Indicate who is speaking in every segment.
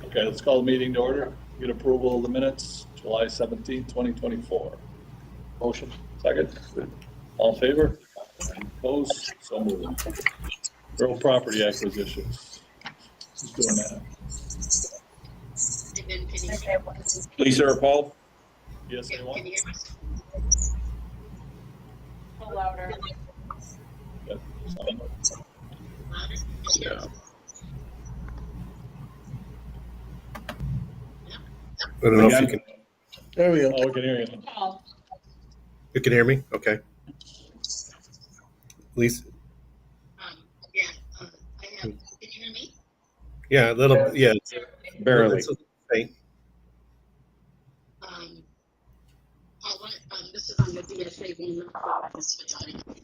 Speaker 1: Okay, let's call the meeting to order. Get approval of the minutes, July 17th, 2024. Motion, second. All in favor? Opposed? So moved. Real property acquisitions. Who's doing that?
Speaker 2: Lisa or Paul?
Speaker 1: Yes, anyone?
Speaker 3: Can you hear me?
Speaker 4: A little louder.
Speaker 1: Okay,
Speaker 2: Yeah.
Speaker 5: I don't know if you can.
Speaker 6: There we go.
Speaker 1: Oh, we can hear you.
Speaker 4: Paul.
Speaker 5: You can hear me? Okay. Lisa?
Speaker 3: Yeah, I have, can you hear me?
Speaker 5: Yeah, a little. Yeah,
Speaker 2: Barely.
Speaker 5: it's a little faint.
Speaker 3: This is on the DSA one.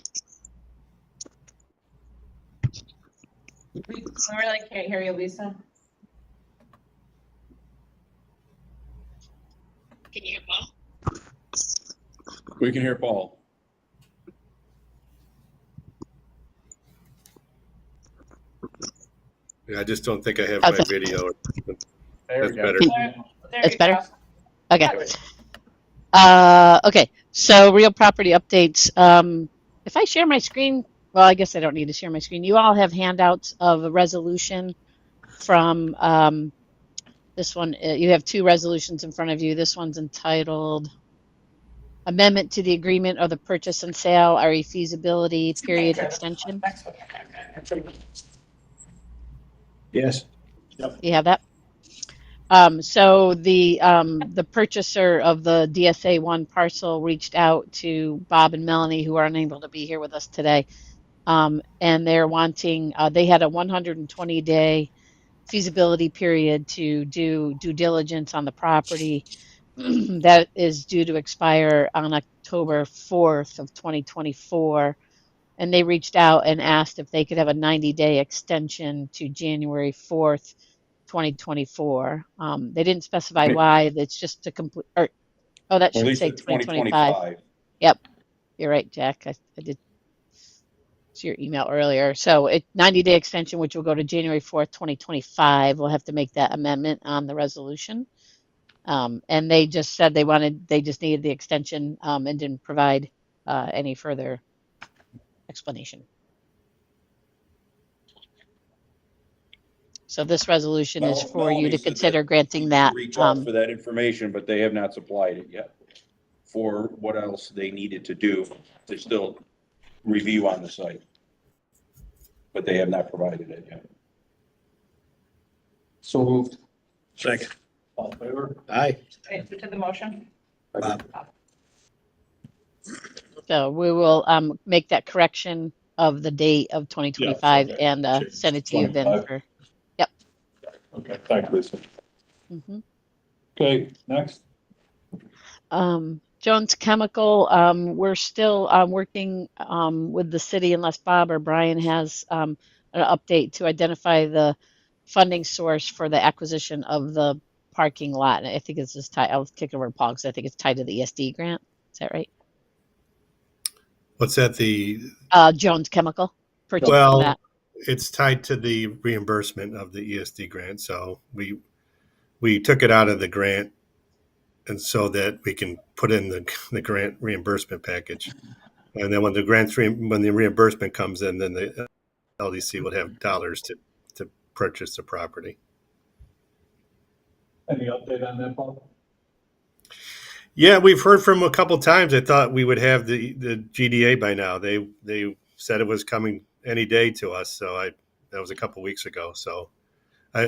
Speaker 4: We really can't hear you, Lisa.
Speaker 3: Can you hear Paul?
Speaker 2: We can hear Paul.
Speaker 5: Yeah, I just don't think I have my
Speaker 7: Okay.
Speaker 5: video.
Speaker 1: There
Speaker 5: That's
Speaker 1: we go.
Speaker 5: better.
Speaker 4: There
Speaker 7: That's
Speaker 4: you
Speaker 7: better?
Speaker 4: go.
Speaker 7: Okay. Okay. So real property updates. If I share my screen, well, I guess I don't need to share my screen. You all have handouts of a resolution from this one. You have two resolutions in front of you. This one's entitled Amendment to the Agreement of the Purchase and Sale, RE Feasibility Period Extension.
Speaker 6: Yes.
Speaker 7: You have that? So the purchaser of the DSA 1 parcel reached out to Bob and Melanie, who are unable to be here with us today. And they're wanting, they had a 120-day feasibility period to do due diligence on the property. That is due to expire on October 4th of 2024. And they reached out and asked if they could have a 90-day extension to January 4th, 2024. They didn't specify why. It's just to complete, or, oh, that
Speaker 2: Or at
Speaker 7: should
Speaker 2: least
Speaker 7: say
Speaker 2: in
Speaker 7: 2025.
Speaker 2: 2025.
Speaker 7: Yep, you're right, Jack. I did see your email earlier. So 90-day extension, which will go to January 4th, 2025. We'll have to make that amendment on the resolution. And they just said they just needed the extension and didn't provide any further explanation. So this resolution is for you to consider granting that.
Speaker 2: Reach out for that information, but they have not supplied it yet for what else they needed to do to still review on the site. But they have not provided it yet.
Speaker 6: So moved.
Speaker 1: Second. All in favor?
Speaker 6: Aye.
Speaker 4: Who did the motion?
Speaker 6: Bob.
Speaker 7: So we will make that correction of the date of 2025
Speaker 1: Yeah,
Speaker 7: and
Speaker 1: okay.
Speaker 7: send it to you then
Speaker 1: 25.
Speaker 7: for.
Speaker 1: Okay, thanks, Lisa.
Speaker 7: Mhm.
Speaker 1: Okay, next.
Speaker 7: Jones Chemical, we're still working with the city unless Bob or Brian has an update to identify the funding source for the acquisition of the parking lot. And I think it's just tied, I'll kick it over to Paul because I think it's tied to the ESD grant. Is that right?
Speaker 5: What's that? The
Speaker 7: Jones Chemical purchase
Speaker 5: well,
Speaker 7: that.
Speaker 5: it's tied to the reimbursement of the ESD grant. So we took it out of the grant, and so that we can put in the grant reimbursement package. And then when the reimbursement comes in, then the LDC would have dollars to purchase the property.
Speaker 1: Any update on that, Paul?
Speaker 5: Yeah, we've heard from a couple times. I thought we would have the GDA by now. They said it was coming any day to us. So that was a couple weeks ago. So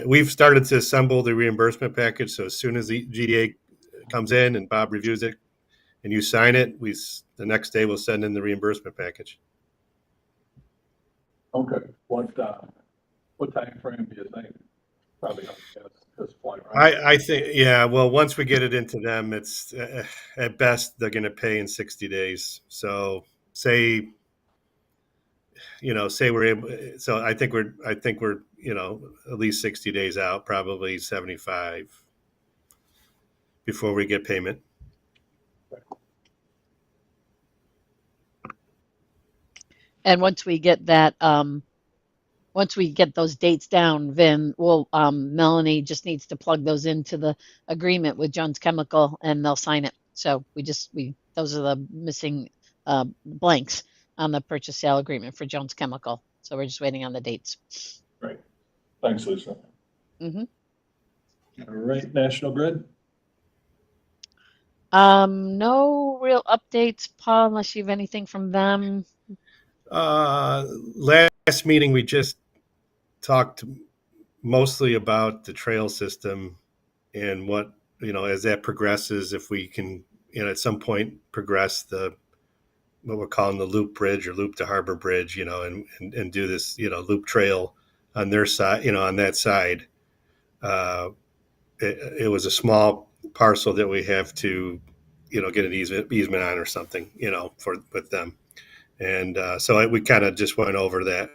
Speaker 5: we've started to assemble the reimbursement package. So as soon as the GDA comes in and Bob reviews it and you sign it, the next day we'll send in the reimbursement package.
Speaker 1: Okay, what time frame do you think? Probably not at this point, right?
Speaker 5: I think, yeah, well, once we get it into them, it's at best, they're going to pay in 60 days. So say we're able, so I think we're, at least 60 days out, probably 75 before we get payment.
Speaker 7: And once we get that, once we get those dates down, then Melanie just needs to plug those into the agreement with Jones Chemical and they'll sign it. So those are the missing blanks on the purchase sale agreement for Jones Chemical. So we're just waiting on the dates.
Speaker 1: Great. Thanks, Lisa.
Speaker 7: Mm-hmm.
Speaker 1: All right, National Grid?
Speaker 7: No real updates, Paul, unless you have anything from them.
Speaker 5: Last meeting, we just talked mostly about the trail system and what, as that progresses, if we can, at some point progress what we're calling the loop bridge or loop to harbor bridge, and do this, loop trail on their side, on that side. It was a small parcel that we have to, get an easement on or something, with them. And so we kind of just went over that.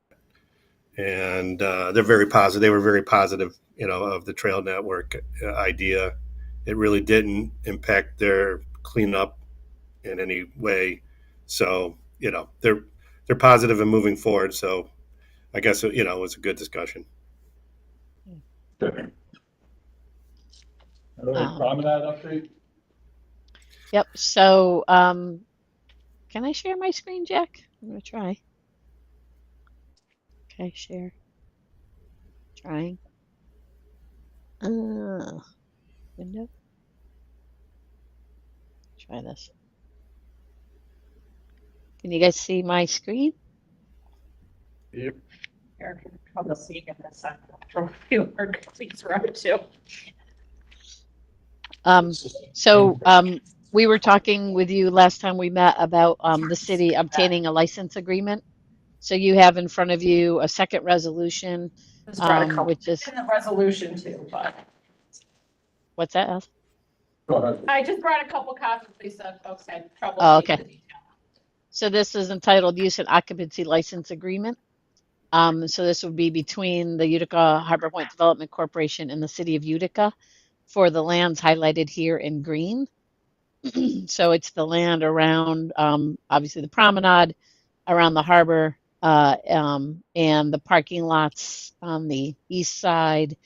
Speaker 5: And they're very positive. They were very positive, of the trail network idea. It really didn't impact their cleanup in any way. So, they're positive and moving forward. So I guess, it was a good discussion.
Speaker 1: Okay. All right, promenade update?
Speaker 7: Yep. So, can I share my screen, Jack? I'm going to try. Okay, share. Trying. Window. Try this. Can you guys see my screen?
Speaker 6: Yep.
Speaker 4: Here, I'll see you in a second. From you, or please run too.
Speaker 7: We were talking with you last time we met about the city obtaining a license agreement. So you have in front of you a second resolution,
Speaker 4: Just brought a couple.
Speaker 7: which is
Speaker 4: In the resolution too, but
Speaker 7: what's that? Alice?
Speaker 1: Go ahead.
Speaker 4: I just brought a couple copies. Lisa, folks had trouble.
Speaker 7: Oh,
Speaker 4: seeing
Speaker 7: okay.
Speaker 4: the detail.
Speaker 7: So this is entitled Use and Occupancy License Agreement. So this would be between the Utica Harbor Point Development Corporation and the city of Utica for the lands highlighted here in green. So it's the land around, obviously the promenade, around the harbor, and the parking lots on the east side.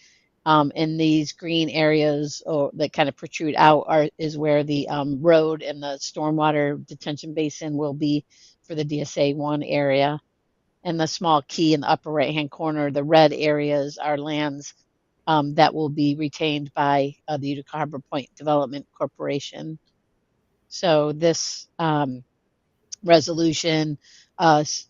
Speaker 7: And these green areas that kind of protrude out is where the road and the stormwater detention basin will be for the DSA 1 area. And the small key in the upper right-hand corner, the red areas are lands that will be retained by the Utica Harbor Point Development Corporation. So this resolution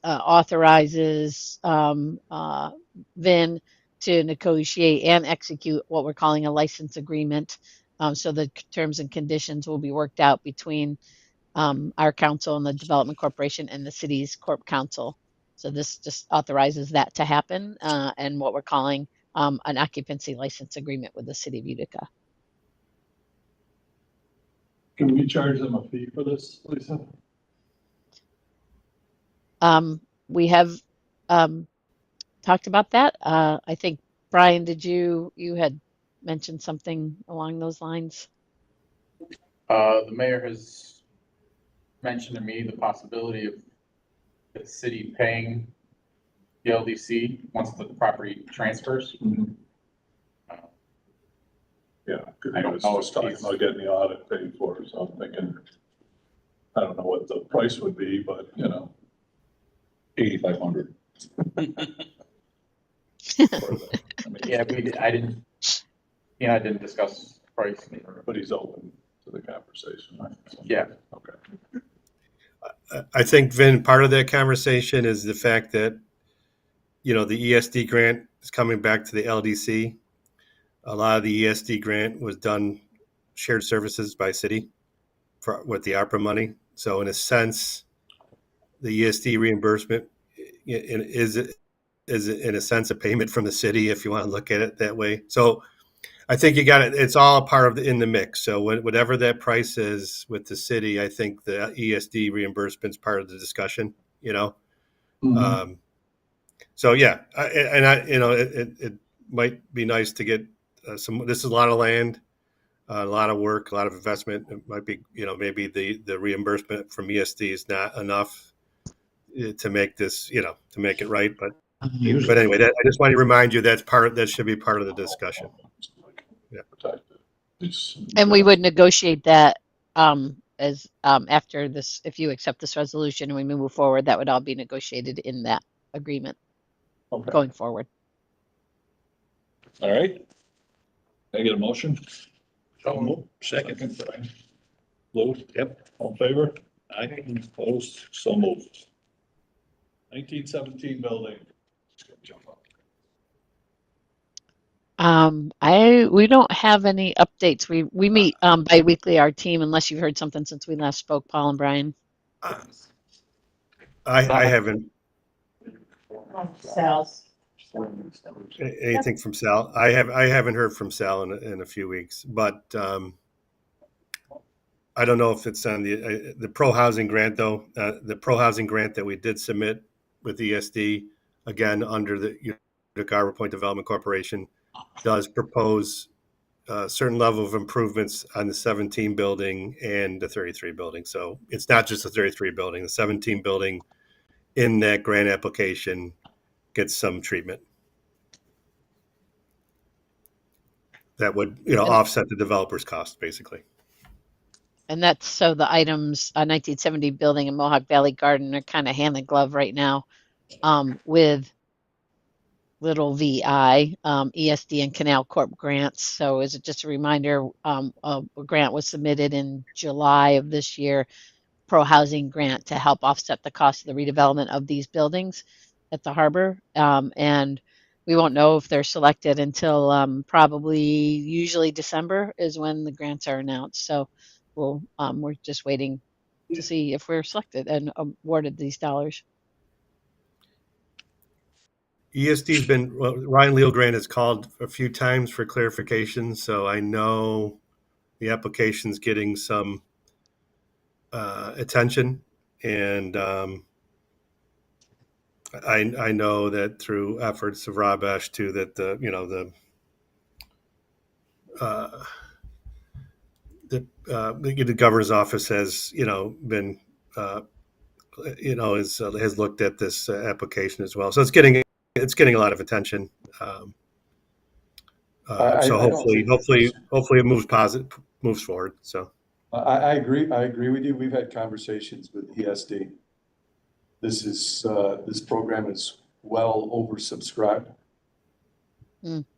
Speaker 7: authorizes VIN to negotiate and execute what we're calling a license agreement. So the terms and conditions will be worked out between our council and the Development Corporation and the city's Corp Council. So this just authorizes that to happen and what we're calling an occupancy license agreement with the city of Utica.
Speaker 1: Can we charge them a fee for this, Lisa?
Speaker 7: We have talked about that. I think, Brian, you had mentioned something along those lines?
Speaker 8: The mayor has mentioned to me the possibility of the city paying the LDC once the property transfers.
Speaker 1: Yeah,
Speaker 8: I don't know if
Speaker 1: talking
Speaker 8: he's-
Speaker 1: about getting the audit paid for, so I'm thinking, I don't know what the price would be, but,
Speaker 2: 8,500.
Speaker 8: Yeah, I didn't discuss price.
Speaker 1: But he's open to the conversation, right? So,
Speaker 8: Yeah.
Speaker 1: okay.
Speaker 5: I think, Vin, part of that conversation is the fact that, the ESD grant is coming back to the LDC. A lot of the ESD grant was done shared services by city with the ARPA money. So in a sense, the ESD reimbursement is in a sense a payment from the city, if you want to look at it that way. So I think you got it. It's all a part of in the mix. So whatever that price is with the city, I think the ESD reimbursement is part of the discussion.
Speaker 1: Mm-hmm.
Speaker 5: So yeah, it might be nice to get some. This is a lot of land, a lot of work, a lot of investment. It might be, maybe the reimbursement from ESD is not enough to make this, to make it right. But But anyway, I just want to remind you that should be part of the discussion.
Speaker 7: And we would negotiate that as after this, if you accept this resolution and we move forward, that would all be negotiated in that agreement
Speaker 1: Okay,
Speaker 7: going forward.
Speaker 1: all right. Can I get a motion?
Speaker 2: Second.
Speaker 1: Brian. Lou?
Speaker 2: Yep.
Speaker 1: All in favor?
Speaker 2: Aye.
Speaker 1: Opposed? So moved. 1917 building.
Speaker 7: We don't have any updates. We meet bi-weekly, our team, unless you've heard something since we last spoke, Paul and Brian.
Speaker 5: I haven't
Speaker 4: Sal's.
Speaker 5: anything from Sal. I haven't heard from Sal in a few weeks, but I don't know if it's on the pro housing grant though. The pro housing grant that we did submit with ESD, again under the Utica Arbor Point Development Corporation, does propose a certain level of improvements on the 17 building and the 33 building. So it's not just the 33 building, the 17 building in that grant application gets some treatment that would, offset the developer's cost, basically.
Speaker 7: And that's so the items 1970 building and Mohawk Valley Garden are kind of hand in glove right now with little VI, ESD and Canal Corp grants. So is it just a reminder, a grant was submitted in July of this year, pro housing grant to help offset the cost of the redevelopment of these buildings at the harbor. And we won't know if they're selected until probably usually December is when the grants are announced. So we're just waiting to see if we're selected and awarded these dollars.
Speaker 5: ESD's Ryan Leal-Grant has called a few times for clarification, so I know the application's getting some attention, and I know that through efforts of Rob Esch too, that the governor's office has been has looked at this application as well, so it's getting a lot of attention. So hopefully it moves forward. So
Speaker 6: I agree with you. We've had conversations with ESD. This program is well oversubscribed.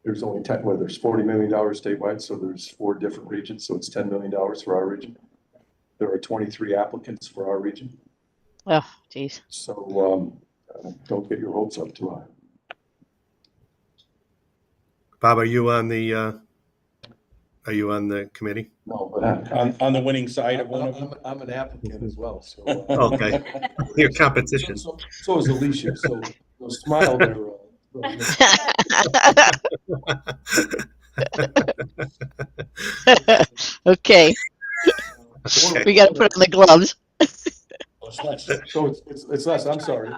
Speaker 6: There's only there's $40 million statewide, so there's 4 different regions, so it's $10 million for our region. There are 23 applicants for our region.
Speaker 7: Oh, geez.
Speaker 6: So don't get your hopes up too high.
Speaker 5: Bob, are you on the committee?
Speaker 6: No, but
Speaker 2: On the winning side of one of them.
Speaker 6: I'm an applicant as well, so.
Speaker 5: Okay, your competition.
Speaker 6: So is Alicia, so smile there.
Speaker 7: Okay, we got to put on the gloves.
Speaker 6: So it's less, I'm sorry,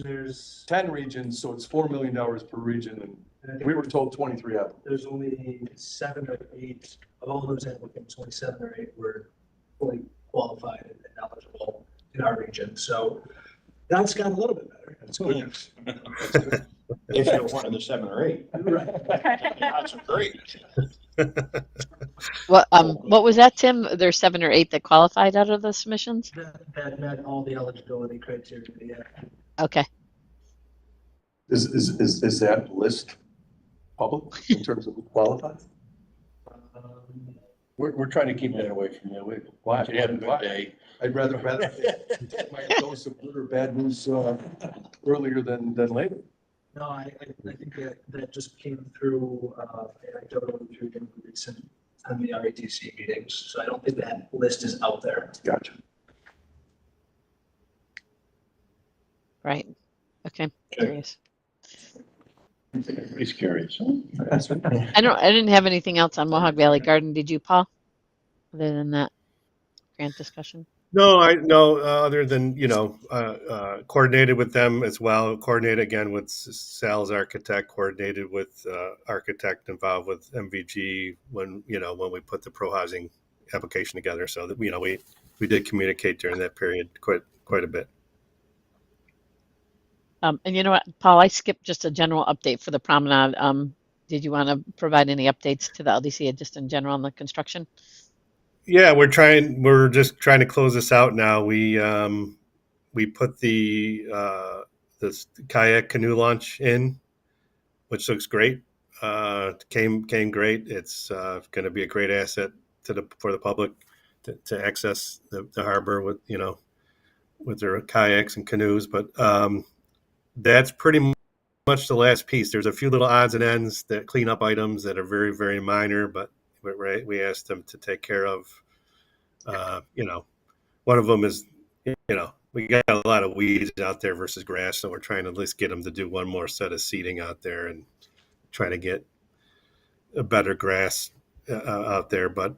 Speaker 6: there's 10 regions, so it's $4 million per region, and we were told 23 applicants.
Speaker 9: There's only 7 or 8 of all those applicants, only 7 or 8 were fully qualified and eligible in our region. So that's got a little bit better. That's good news.
Speaker 2: If you're one of the 7 or 8.
Speaker 9: Right.
Speaker 2: That's great.
Speaker 7: What was that, Tim? There's 7 or 8 that qualified out of the submissions?
Speaker 9: That met all the eligibility criteria. Yeah.
Speaker 7: Okay.
Speaker 6: Is that list public in terms of who qualifies?
Speaker 2: We're trying to keep that away from you. Why? You have a good day.
Speaker 6: I'd rather take my dose of good or bad news earlier than later.
Speaker 9: No, I think that just came through anecdotally through the recent on the RATC meetings. So I don't think that list is out there.
Speaker 6: Gotcha.
Speaker 7: Right. Okay. Curious.
Speaker 2: He's curious.
Speaker 7: I didn't have anything else on Mohawk Valley Garden. Did you, Paul? Other than that grant discussion?
Speaker 5: No, other than, coordinated with them as well, coordinated again with Sal's architect, coordinated with architect involved with MVG when we put the pro housing application together. So that, we did communicate during that period quite a bit.
Speaker 7: And you know what, Paul, I skipped just a general update for the promenade. Did you want to provide any updates to the LDC just in general on the construction?
Speaker 5: Yeah, we're just trying to close this out now. We put this kayak canoe launch in, which looks great. Came great. It's going to be a great asset for the public to access the harbor with with their kayaks and canoes. But that's pretty much the last piece. There's a few little odds and ends, that cleanup items that are very, very minor, but we asked them to take care of. One of them is, we got a lot of weeds out there versus grass, so we're trying to at least get them to do one more set of seeding out there and try to get a better grass out there. But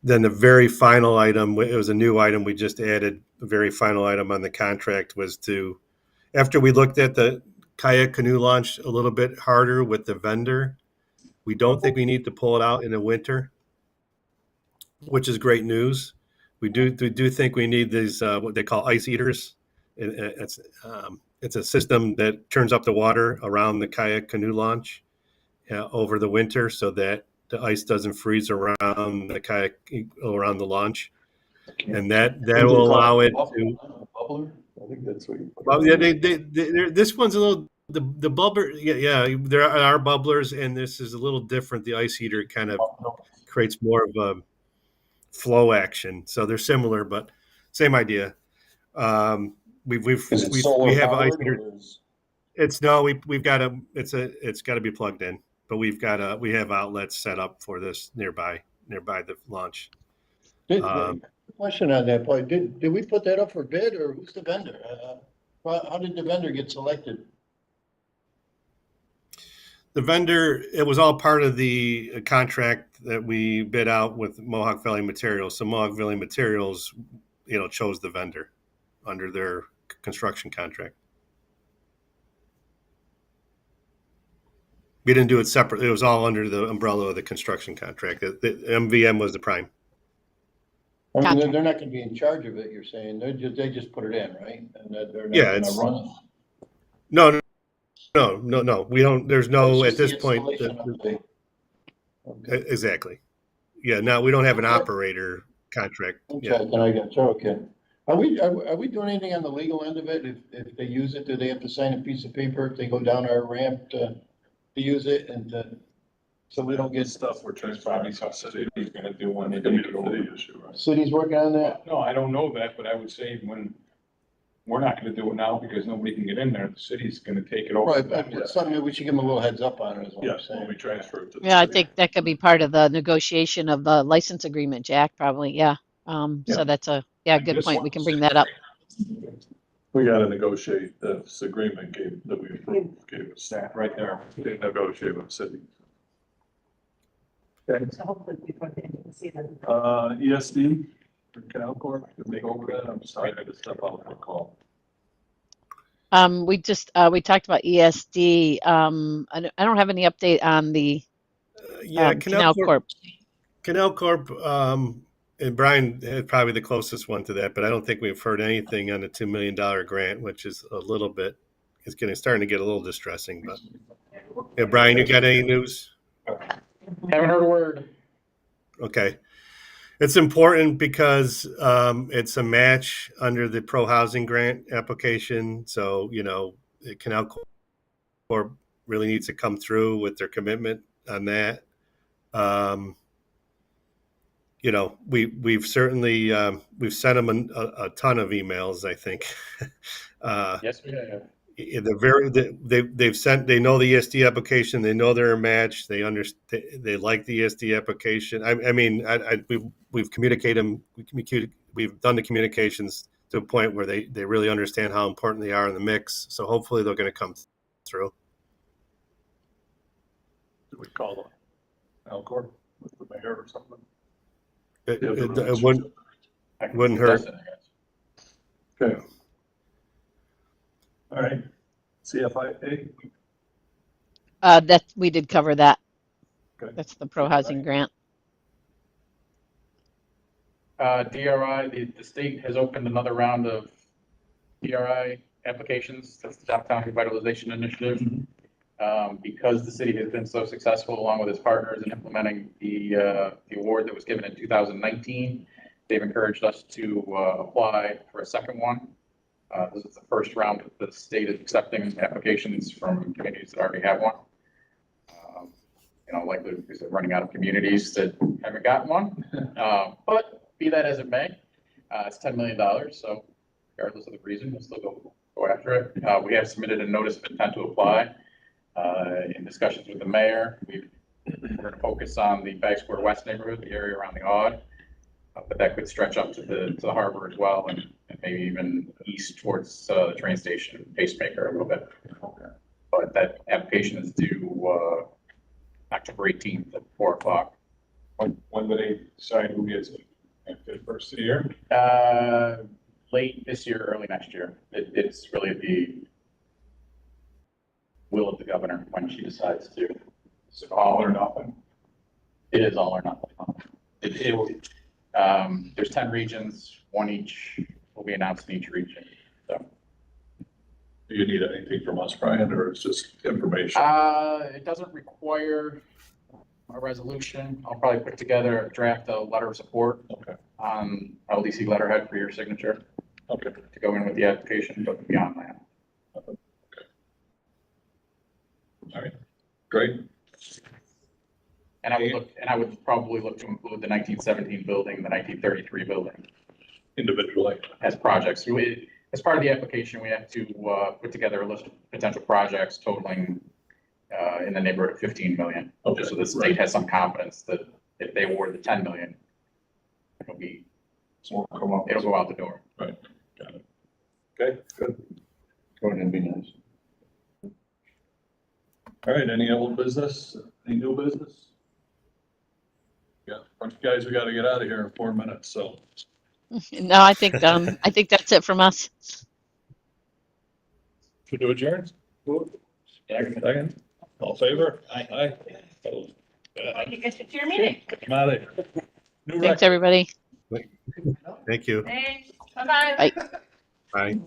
Speaker 5: then the very final item, it was a new item we just added. The very final item on the contract was after we looked at the kayak canoe launch a little bit harder with the vendor, we don't think we need to pull it out in the winter, which is great news. We do think we need these what they call ice eaters. It's a system that turns up the water around the kayak canoe launch over the winter, so that the ice doesn't freeze around the kayak around the launch, and that will allow it to.
Speaker 6: Bubbler? I think that's what you.
Speaker 5: Well, yeah, this one's a little the bubbler. Yeah, there are bubblers, and this is a little different. The ice heater kind of creates more of a flow action, so they're similar, but same idea. We have ice heater. It's no, we've got it's got to be plugged in, but we have outlets set up for this nearby the launch.
Speaker 10: Question on that, Paul. Did we put that up for bid, or who's the vendor? How did the vendor get selected?
Speaker 5: The vendor, it was all part of the contract that we bid out with Mohawk Valley Materials. So Mohawk Valley Materials, chose the vendor under their construction contract. We didn't do it separately. It was all under the umbrella of the construction contract. The MVM was the prime.
Speaker 10: I mean,
Speaker 7: Gotcha.
Speaker 10: they're not going to be in charge of it. You're saying they just put it in, right? And they're not
Speaker 5: Yeah,
Speaker 10: going to run it.
Speaker 5: No. We don't. There's no
Speaker 10: It's
Speaker 5: at
Speaker 10: just
Speaker 5: this
Speaker 10: the
Speaker 5: point.
Speaker 10: installation of the- Okay.
Speaker 5: Exactly. Yeah. No, we don't have an
Speaker 10: Okay.
Speaker 5: operator contract. Yeah.
Speaker 10: Okay, then I got you. Okay. Are we doing anything on the legal end of it? If they use it, do they have to sign a piece of paper if they go down our ramp to use it so we don't get
Speaker 2: Stuff which is probably some city's gonna do when they take it over.
Speaker 10: cities working on that?
Speaker 2: No, I don't know that, but I would say we're not gonna do it now because nobody can get in there. The city's gonna take it over.
Speaker 10: Right, but it's something that we should give them a little heads up on, is what I'm saying.
Speaker 2: transfer it to.
Speaker 7: Yeah, I think that could be part of the negotiation of the license agreement, Jack, probably. Yeah. So that's a good point. We can bring that up.
Speaker 1: We gotta negotiate this agreement that we approved, gave us
Speaker 2: That right there.
Speaker 1: to negotiate with the city.
Speaker 4: So hopefully before the end of the season.
Speaker 1: ESD for Canal Corp, to make over that, I'm sorry, I had to step out for a call.
Speaker 7: We talked about ESD. I don't have any update on the Canal Corp.
Speaker 5: Canal Corp. And Brian had probably the closest one to that, but I don't think we've heard anything on the $2 million grant, which is starting to get a little distressing. But yeah, Brian, you got any news?
Speaker 8: Haven't heard a word.
Speaker 5: Okay. It's important because it's a match under the pro housing grant application. So, Canal Corp really needs to come through with their commitment on that. We've certainly we've sent them a ton of emails, I think.
Speaker 8: Yes, we have.
Speaker 5: They know the ESD application. They know they're a match. They understand. They like the ESD application. We've communicated them. We've done the communications to a point where they really understand how important they are in the mix. So hopefully they're going to come through.
Speaker 1: Do we call them Alcor with the mayor or something?
Speaker 5: It wouldn't hurt.
Speaker 1: Okay. All right. CFIA.
Speaker 7: That we did cover that.
Speaker 1: Okay.
Speaker 7: That's the pro housing grant.
Speaker 8: DRI, the state has opened another round of DRI applications. That's the Downtown Revitalization Initiative. Because the city has been so successful along with its partners in implementing the award that was given in 2019, they've encouraged us to apply for a second one. This is the first round that the state is accepting applications from communities that already have one. Likely because they're running out of communities that haven't gotten one. But be that as it may, it's $10 million. So regardless of the reason, we'll still go after it. We have submitted a notice of intent to apply. In discussions with the mayor, we're going to focus on the Bag Square West neighborhood, the area around the Aud, but that could stretch up to the harbor as well, and maybe even east towards the train station, Pacemaker a little bit. But that application is due October 18th at 4 o'clock.
Speaker 1: When do they decide who gets it? After the first of the year?
Speaker 8: Late this year, early next year. It's really the will of the governor when she decides to.
Speaker 1: Is it all or nothing?
Speaker 8: It is all or nothing. There's 10 regions, one each will be announced in each region. So.
Speaker 1: Do you need anything from us, Brian, or it's just information?
Speaker 8: It doesn't require a resolution. I'll probably put together a draft, a letter of support.
Speaker 1: Okay.
Speaker 8: On LDC letterhead for your signature.
Speaker 1: Okay.
Speaker 8: To go in with the application, but beyond that.
Speaker 1: Okay. All right, great.
Speaker 8: And I would probably look to include the 1917 building, the 1933 building
Speaker 1: Individually.
Speaker 8: as projects. As part of the application, we have to put together a list of potential projects totaling in the neighborhood of 15 million.
Speaker 1: Okay,
Speaker 8: Just so the state has some confidence that if they award the 10 million, it'll go out the door.
Speaker 1: Right, got it. Okay, good.
Speaker 10: Wouldn't be nice.
Speaker 1: All right, any old business, any new business? Yeah, bunch of guys, we gotta get out of here in 4 minutes, so.
Speaker 7: No, I think that's it from us.
Speaker 1: Should we adjourn? Second, all in favor? Aye. Opposed?
Speaker 4: You get to your meeting.
Speaker 1: I'm out of here. New
Speaker 7: Thanks,
Speaker 1: record.
Speaker 7: everybody.
Speaker 5: Thank you.
Speaker 4: Thanks. Bye-bye.
Speaker 7: Bye.
Speaker 5: Bye.